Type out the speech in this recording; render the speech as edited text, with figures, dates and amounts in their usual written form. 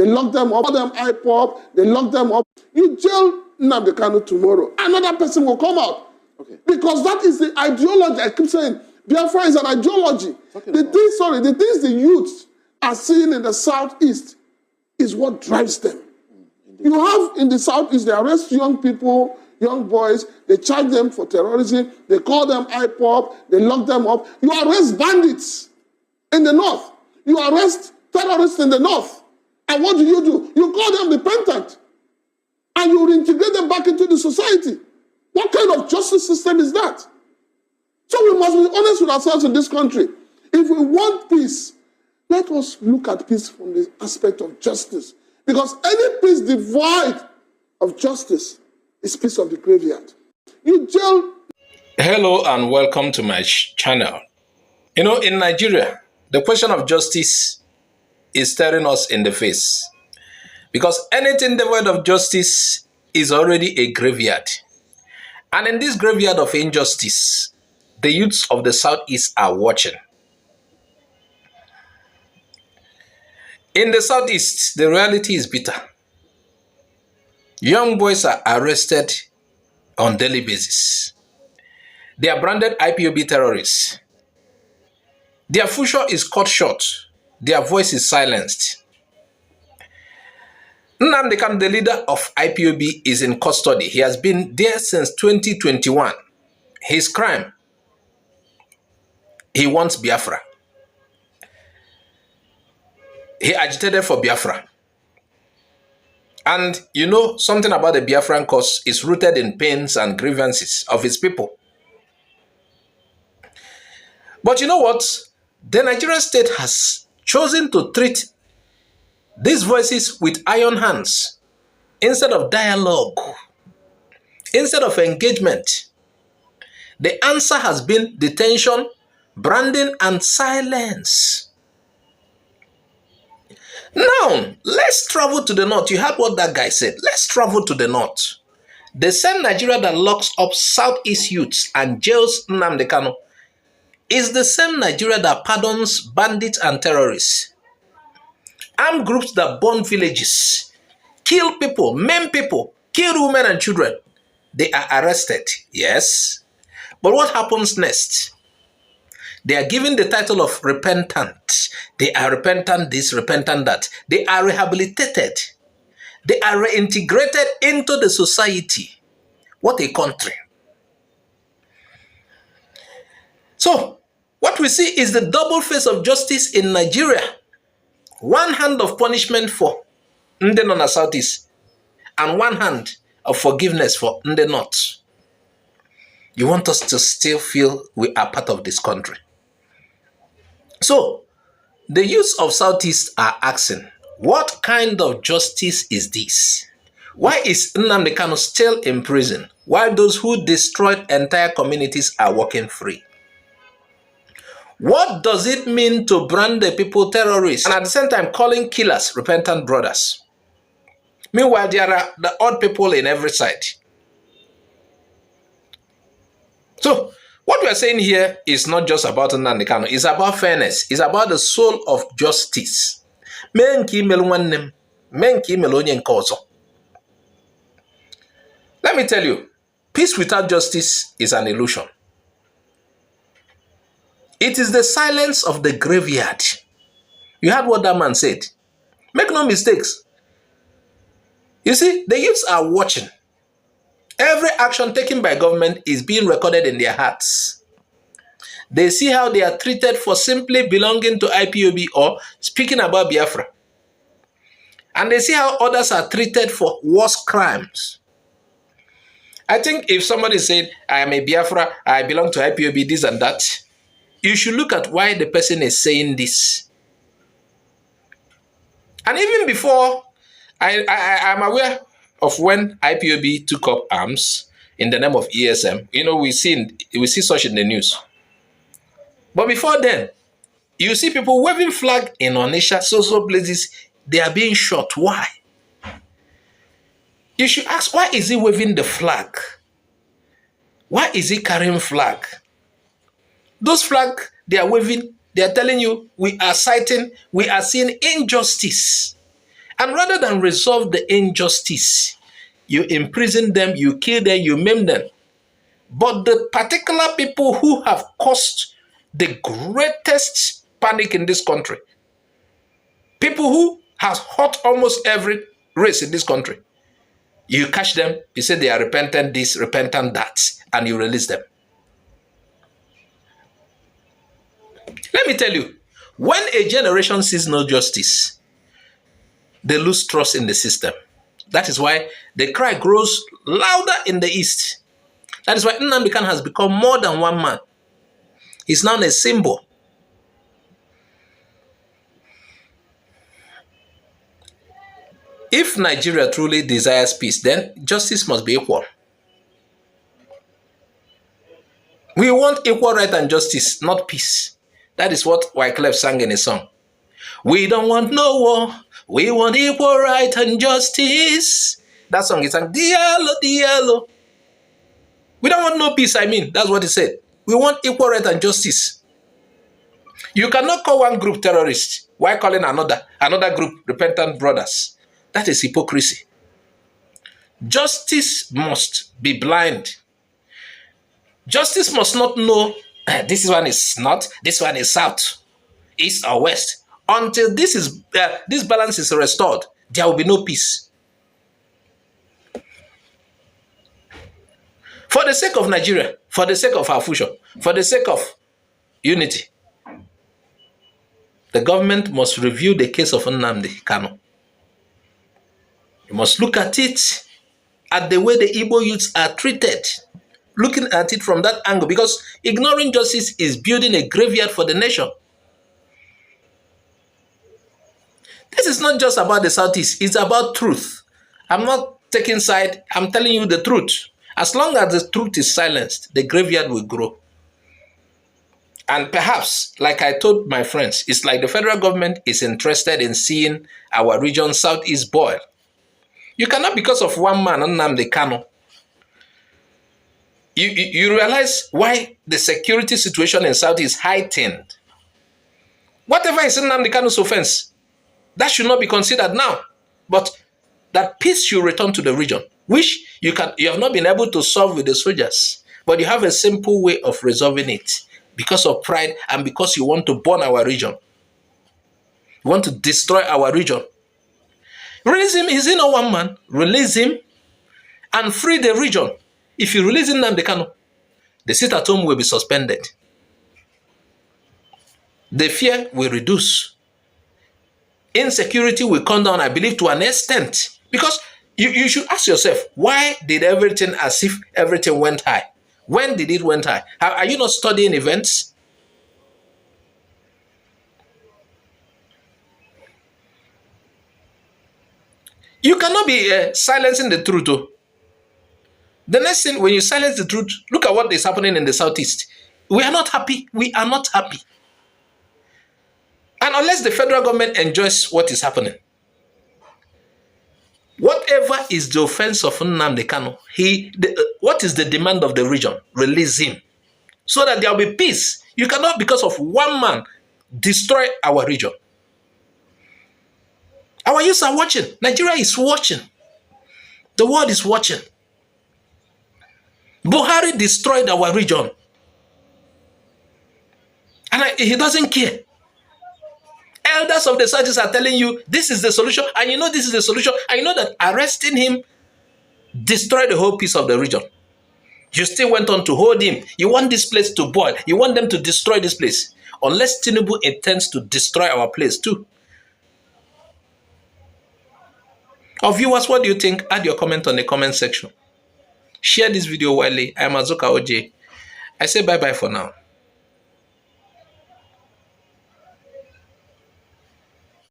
they lock them up, call them IPOB, they lock them up. You jail Nnamdi Kanu tomorrow, another person will come out. Okay. Because that is the ideology. I keep saying, Biafra is an ideology. The things the youth are seeing in the Southeast is what drives them. You have in the Southeast, they arrest young people, young boys, they charge them for terrorism, they call them IPOB, they lock them up. You arrest bandits in the North. You arrest terrorists in the North. And what do? You call them repentant. And you reintegrate them back into the society. What kind of justice system is that? So we must be honest with ourselves in this country. If we want peace, let us look at peace from the aspect of justice. Because any peace devoid of justice is peace of the graveyard. You jail. Hello and welcome to my channel. You know, in Nigeria, the question of justice is staring us in the face. Because anything devoid of justice is already a graveyard. And in this graveyard of injustice, the youths of the Southeast are watching. In the Southeast, the reality is bitter. Young boys are arrested on daily basis. They are branded IPOB terrorists. Their future is cut short. Their voice is silenced. Nnamdi Kanu, the leader of IPOB, is in custody. He has been there since 2021. His crime, he wants Biafra. He agitated for Biafra. And you know, something about the Biafran cause is rooted in pains and grievances of his people. But you know what? The Nigerian state has chosen to treat these voices with iron hands instead of dialogue, instead of engagement. The answer has been detention, branding, and silence. Now, let's travel to the north. You heard what that guy said. Let's travel to the north. The same Nigeria that locks up Southeast youths and jails Nnamdi Kanu is the same Nigeria that pardons bandits and terrorists. Armed groups that burn villages, kill people, maim people, kill women and children. They are arrested, yes. But what happens next? They are given the title of repentant. They are repentant this, repentant that. They are rehabilitated. They are reintegrated into the society. What a country. So, what we see is the double face of justice in Nigeria. One hand of punishment for Nde Nona Southeast and one hand of forgiveness for Nde North. You want us to still feel we are part of this country. So, the youths of Southeast are asking, what kind of justice is this? Why is Nnamdi Kanu still in prison while those who destroyed entire communities are walking free? What does it mean to brand the people terrorists and at the same time calling killers repentant brothers? Meanwhile, there are the odd people in every side. So, what we are saying here is not just about Nnamdi Kanu. It's about fairness. It's about the soul of justice. Let me tell you, peace without justice is an illusion. It is the silence of the graveyard. You heard what that man said. Make no mistakes. You see, the youths are watching. Every action taken by government is being recorded in their hearts. They see how they are treated for simply belonging to IPOB or speaking about Biafra. And they see how others are treated for worse crimes. I think if somebody said, I am a Biafra, I belong to IPOB, this and that, you should look at why the person is saying this. And even before, I'm aware of when IPOB took up arms in the name of ESM. You know, we see such in the news. But before then, you see people waving flag in Onitsha, so places, they are being shot. Why? You should ask, why is he waving the flag? Why is he carrying flag? Those flags they are waving, they are telling you, we are citing, we are seeing injustice. And rather than resolve the injustice, you imprison them, you kill them, you maim them. But the particular people who have caused the greatest panic in this country, people who have hurt almost every race in this country, you catch them, you say they are repentant this, repentant that, and you release them. Let me tell you, when a generation sees no justice, they lose trust in the system. That is why the cry grows louder in the East. That is why Nnamdi Kanu has become more than one man. He's now a symbol. If Nigeria truly desires peace, then justice must be equal. We want equal right and justice, not peace. That is what Wyclef sang in a song. We don't want no war. We want equal right and justice. That song is sang, Diallo, Diallo. We don't want no peace, I mean. That's what he said. We want equal right and justice. You cannot call one group terrorist while calling another group repentant brothers. That is hypocrisy. Justice must be blind. Justice must not know this one is north, this one is south, east or west. Until this balance is restored, there will be no peace. For the sake of Nigeria, for the sake of our future, for the sake of unity, the government must review the case of Nnamdi Kanu. You must look at it, at the way the Igbo youths are treated, looking at it from that angle, because ignoring justice is building a graveyard for the nation. This is not just about the Southeast, it's about truth. I'm not taking side, I'm telling you the truth. As long as the truth is silenced, the graveyard will grow. And perhaps, like I told my friends, it's like the federal government is interested in seeing our region Southeast boil. You cannot, because of one man, Nnamdi Kanu, you realize why the security situation in South is heightened. Whatever is Nnamdi Kanu's offense, that should not be considered now. But that peace should return to the region, which you have not been able to solve with the soldiers. But you have a simple way of resolving it because of pride and because you want to burn our region. You want to destroy our region. Release him. Is he not one man? Release him and free the region. If you release Nnamdi Kanu, the sit at home will be suspended. The fear will reduce. Insecurity will come down, I believe, to an extent. Because you should ask yourself, why did everything as if everything went high? When did it went high? Are you not studying events? You cannot be silencing the truth. Though. The next thing, when you silence the truth, look at what is happening in the Southeast. We are not happy. We are not happy. And unless the federal government enjoys what is happening, whatever is the offense of Nnamdi Kanu, what is the demand of the region? Release him. So that there will be peace. You cannot, because of one man, destroy our region. Our youth are watching. Nigeria is watching. The world is watching. Buhari destroyed our region. And he doesn't care. Elders of the Southeast are telling you, this is the solution. And you know this is the solution. And you know that arresting him destroyed the whole peace of the region. You still went on to hold him. You want this place to boil. You want them to destroy this place. Unless Tinubu intends to destroy our place too. Our viewers, what do you think? Add your comment on the comment section. Share this video widely. I am Azuka OJ. I say bye-bye for now.